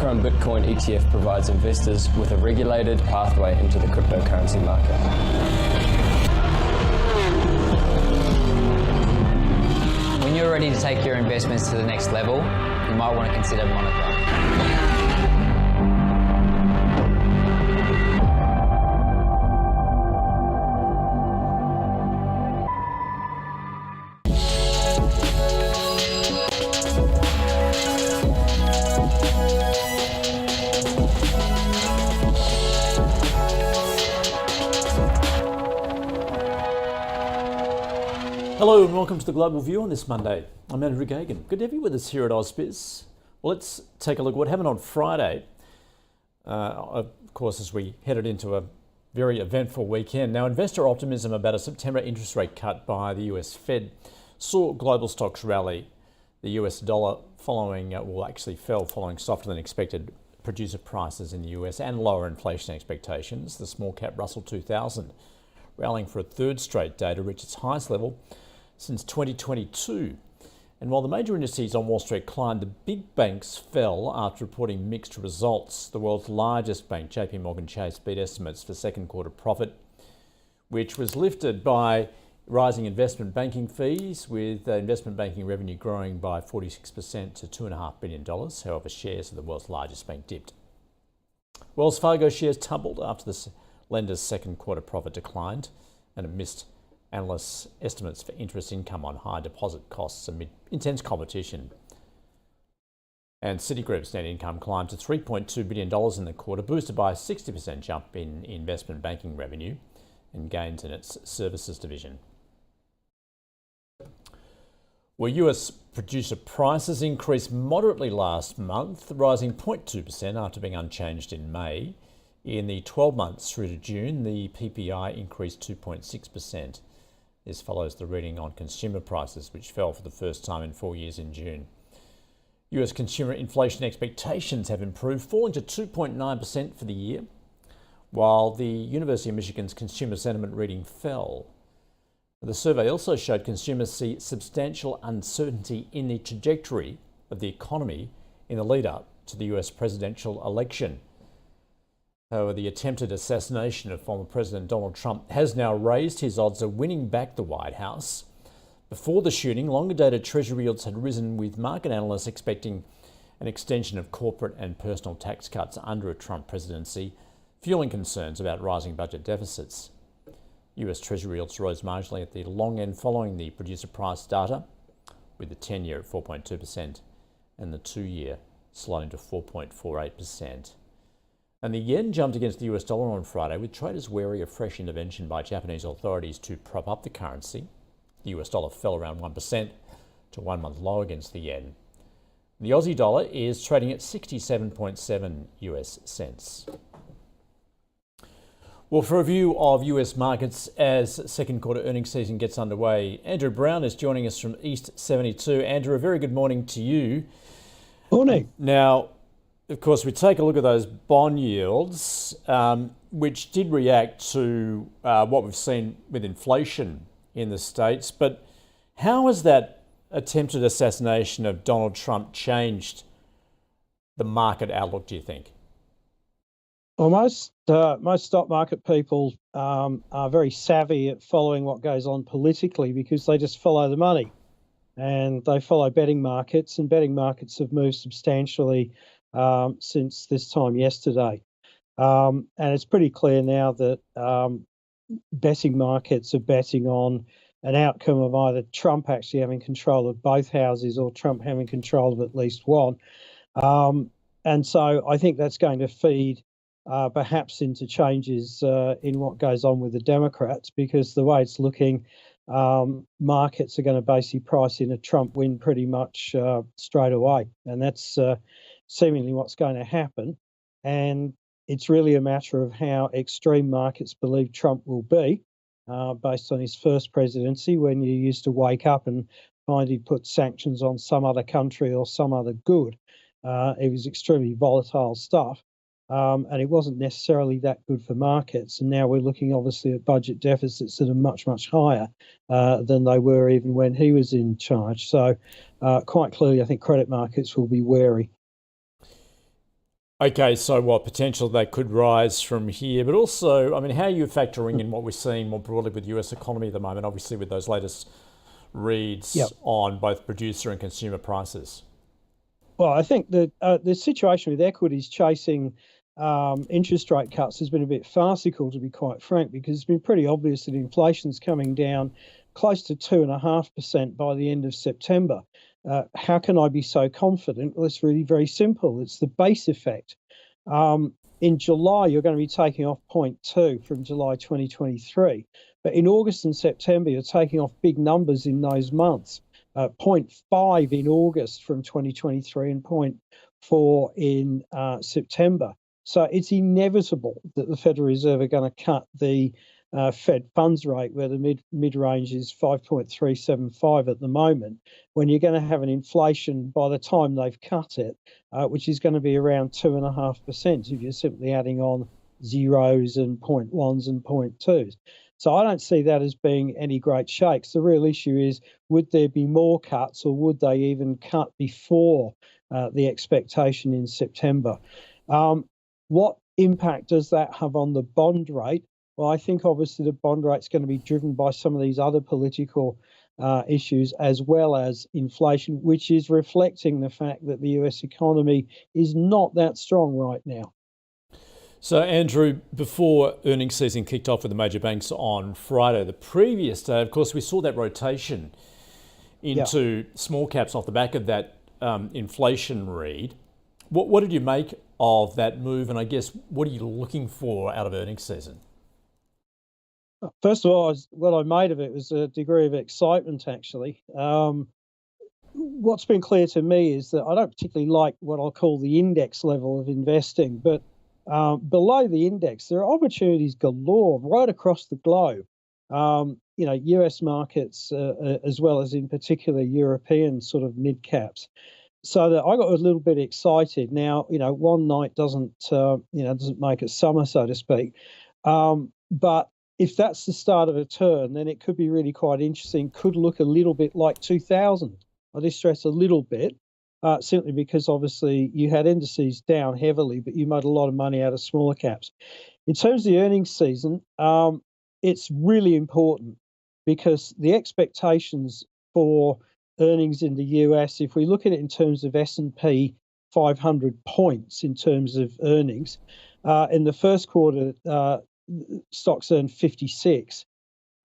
Homegrown Bitcoin ETF provides investors with a regulated pathway into the cryptocurrency market. When you're ready to take your investments to the next level, you might want to consider Monaco. Hello and welcome to the Global View on this Monday. I'm Andrew Gagan. Good to have you with us here at ausbiz. Well, let's take a look at what happened on Friday. Of course, as we headed into a very eventful weekend. Now, investor optimism about a September interest rate cut by the US Fed saw global stocks rally. The US dollar fell following softer than expected producer prices in the US and lower inflation expectations. The small cap Russell 2000 rallying for a third straight day to reach its highest level since 2022. And while the major indices on Wall Street climbed, the big banks fell after reporting mixed results. The world's largest bank, JP Chase, beat estimates for second quarter profit, which was lifted by rising investment banking fees, with investment banking revenue growing by 46% to $2.5 billion. However, shares of the world's largest bank dipped. Wells Fargo shares tumbled after the lender's second quarter profit declined, and it missed analysts' estimates for interest income on high deposit costs amid intense competition. And Citigroup's net income climbed to $3.2 billion in the quarter, boosted by a 60% jump in investment banking revenue and gains in its services division. Well, US producer prices increased moderately last month, rising 0.2% after being unchanged in May. In the 12 months through to June, the PPI increased 2.6%. This follows the reading on consumer prices, which fell for the first time in 4 years in June. US consumer inflation expectations have improved, falling to 2.9% for the year, while the University of Michigan's consumer sentiment reading fell. The survey also showed consumers see substantial uncertainty in the trajectory of the economy in the lead up to the US presidential election. However, the attempted assassination of former President Donald Trump has now raised his odds of winning back the White House. Before the shooting, longer-dated Treasury yields had risen, with market analysts expecting an extension of corporate and personal tax cuts under a Trump presidency, fueling concerns about rising budget deficits. US Treasury yields rose marginally at the long end following the producer price data, with the 10-year at 4.2% and the 2-year sliding to 4.48%. And the yen jumped against the US dollar on Friday, with traders wary of fresh intervention by Japanese authorities to prop up the currency. The US dollar fell around 1% to 1 month low against the yen. The Aussie dollar is trading at 67.7 US cents. Well, for a review of US markets as second quarter earnings season gets underway, Andrew Brown is joining us from East 72. Andrew, a very good morning to you. Morning. Now, of course, we take a look at those bond yields, which did react to what we've seen with inflation in the States. But how has that attempted assassination of Donald Trump changed the market outlook, do you think? Well, most stock market people are very savvy at following what goes on politically, because they just follow the money and they follow betting markets, and betting markets have moved substantially since this time yesterday. And it's pretty clear now that betting markets are betting on an outcome of either Trump actually having control of both houses or Trump having control of at least one. And so I think that's going to feed perhaps into changes in what goes on with the Democrats, because the way it's looking, markets are going to basically price in a Trump win pretty much straight away. And that's seemingly what's going to happen. And it's really a matter of how extreme markets believe Trump will be based on his first presidency, when you used to wake up and find he'd put sanctions on some other country or some other good. It was extremely volatile stuff. And it wasn't necessarily that good for markets. And now we're looking obviously at budget deficits that are much, much higher than they were even when he was in charge. So quite clearly, I think credit markets will be wary. Okay, so what potential they could rise from here, but also, I mean, how are you factoring in what we're seeing more broadly with the US economy at the moment, obviously with those latest reads Yep. on both producer and consumer prices? Well, I think the situation with equities chasing interest rate cuts has been a bit farcical, to be quite frank, because it's been pretty obvious that inflation's coming down close to 2.5% by the end of September. How can I be so confident? Well, it's really very simple. It's the base effect. In July, you're going to be taking off zero point 0.2 from July 2023. But in August and September, you're taking off big numbers in those months. 0.5 in August from 2023 and zero point 0.4 in September. So it's inevitable that the Federal Reserve are going to cut the Fed funds rate, where the mid range is 5.375 at the moment, when you're going to have an inflation by the time they've cut it, which is going to be around 2.5% if you're simply adding on zeros and 0.1s and 0.2s. So I don't see that as being any great shakes. The real issue is, would there be more cuts, or would they even cut before the expectation in September? What impact does that have on the bond rate? Well, I think obviously the bond rate's going to be driven by some of these other political issues, as well as inflation, which is reflecting the fact that the US economy is not that strong right now. So, Andrew, before earnings season kicked off with the major banks on Friday, the previous day, of course, we saw that rotation into small caps off the back of that inflation read. What did you make of that move? And I guess, what are you looking for out of earnings season? First of all, what I made of it was a degree of excitement, actually. What's been clear to me is that I don't particularly like what I'll call the index level of investing, but below the index, there are opportunities galore right across the globe. US markets, as well as in particular European sort of mid caps. So that I got a little bit excited. Now, one night doesn't make a summer, so to speak. But if that's the start of a turn, then it could be really quite interesting. Could look a little bit like 2000. I just stress a little bit, simply because obviously you had indices down heavily, but you made a lot of money out of smaller caps. In terms of the earnings season, it's really important, because the expectations for earnings in the US, if we look at it in terms of S&P 500 points in terms of earnings, in the first quarter, stocks earned 56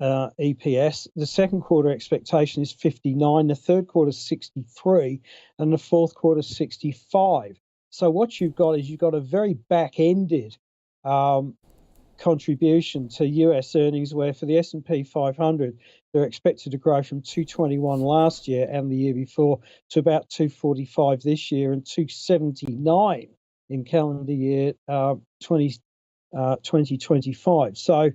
EPS. The second quarter expectation is 59, the third quarter is 63, and the fourth quarter is 65. So what you've got is a very back-ended contribution to US earnings, where for the S&P 500, they're expected to grow from 221 last year and the year before to about 245 this year and 279 in calendar year 2025. So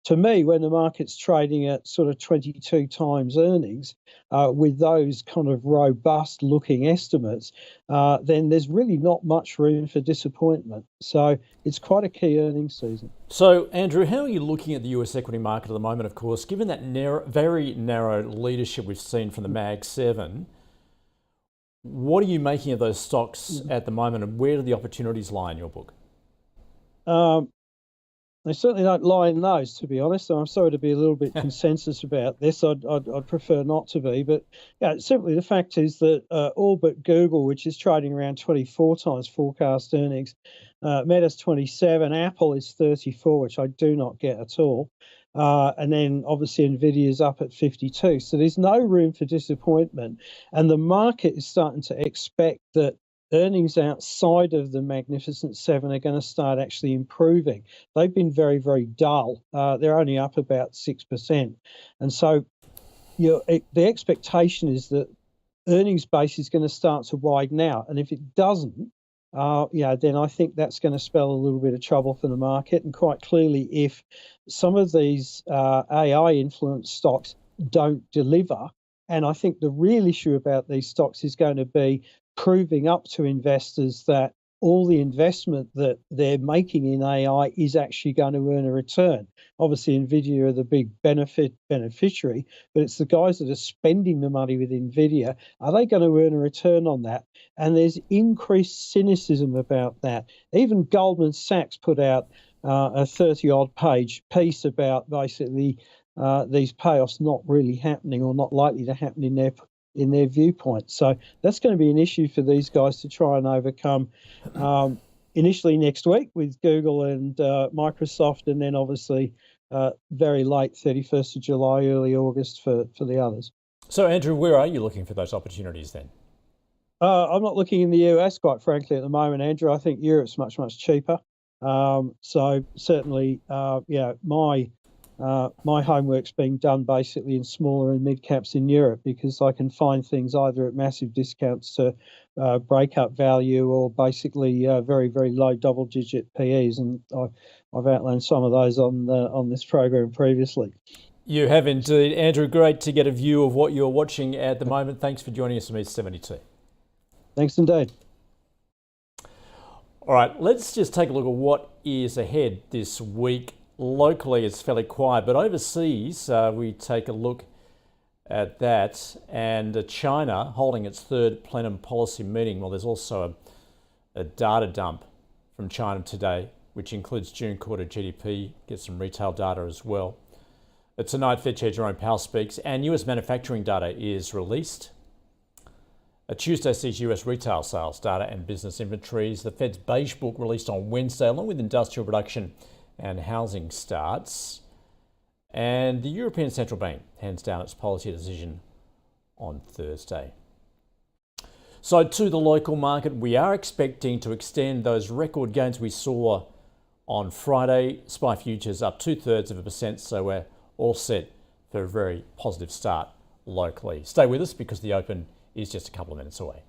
to me, when the market's trading at sort of 22 times earnings, with those kind of robust looking estimates, then there's really not much room for disappointment. So it's quite a key earnings season. So, Andrew, how are you looking at the US equity market at the moment, of course, given that very narrow leadership we've seen from the Mag 7? What are you making of those stocks at the moment, and where do the opportunities lie in your book? They certainly don't lie in those, to be honest. I'm sorry to be a little bit consensus about this. I'd prefer not to be. But simply the fact is that all but Google, which is trading around 24 times forecast earnings, Meta's 27, Apple is 34, which I do not get at all. And then obviously Nvidia's up at 52. So there's no room for disappointment. And the market is starting to expect that earnings outside of the Magnificent Seven are going to start actually improving. They've been very, very dull. They're only up about 6%. And so the expectation is that earnings base is going to start to widen out. And if it doesn't, then I think that's going to spell a little bit of trouble for the market. And quite clearly, if some of these AI-influenced stocks don't deliver, and I think the real issue about these stocks is going to be proving up to investors that all the investment that they're making in AI is actually going to earn a return. Obviously, NVIDIA are the big beneficiary, but it's the guys that are spending the money with NVIDIA. Are they going to earn a return on that? And there's increased cynicism about that. Even Goldman Sachs put out a 30-odd page piece about basically these payoffs not really happening or not likely to happen in their viewpoint. So that's going to be an issue for these guys to try and overcome initially next week with Google and Microsoft, and then obviously very late 31st of July, early August for the others. So, Andrew, where are you looking for those opportunities then? I'm not looking in the US, quite frankly, at the moment, Andrew. I think Europe's much, much cheaper. So certainly, my homework's being done basically in smaller and mid caps in Europe, because I can find things either at massive discounts to break up value, or basically very, very low double-digit PEs, and I've outlined some of those on this program previously. You have indeed, Andrew. Great to get a view of what you're watching at the moment. Thanks for joining us on East 72. Thanks indeed. All right, let's just take a look at what is ahead this week. Locally, it's fairly quiet, but overseas, we take a look at that. And China holding its third plenum policy meeting. Well, there's also a data dump from China today, which includes June quarter GDP, get some retail data as well. Tonight, Fed Chair Jerome Powell speaks, and US manufacturing data is released. Tuesday sees US retail sales data and business inventories. The Fed's beige book released on Wednesday, along with industrial production and housing starts. And the European Central Bank hands down its policy decision on Thursday. So to the local market, we are expecting to extend those record gains we saw on Friday. SPI futures up 0.2%, so we're all set for a very positive start locally. Stay with us because the open is just a couple of minutes away.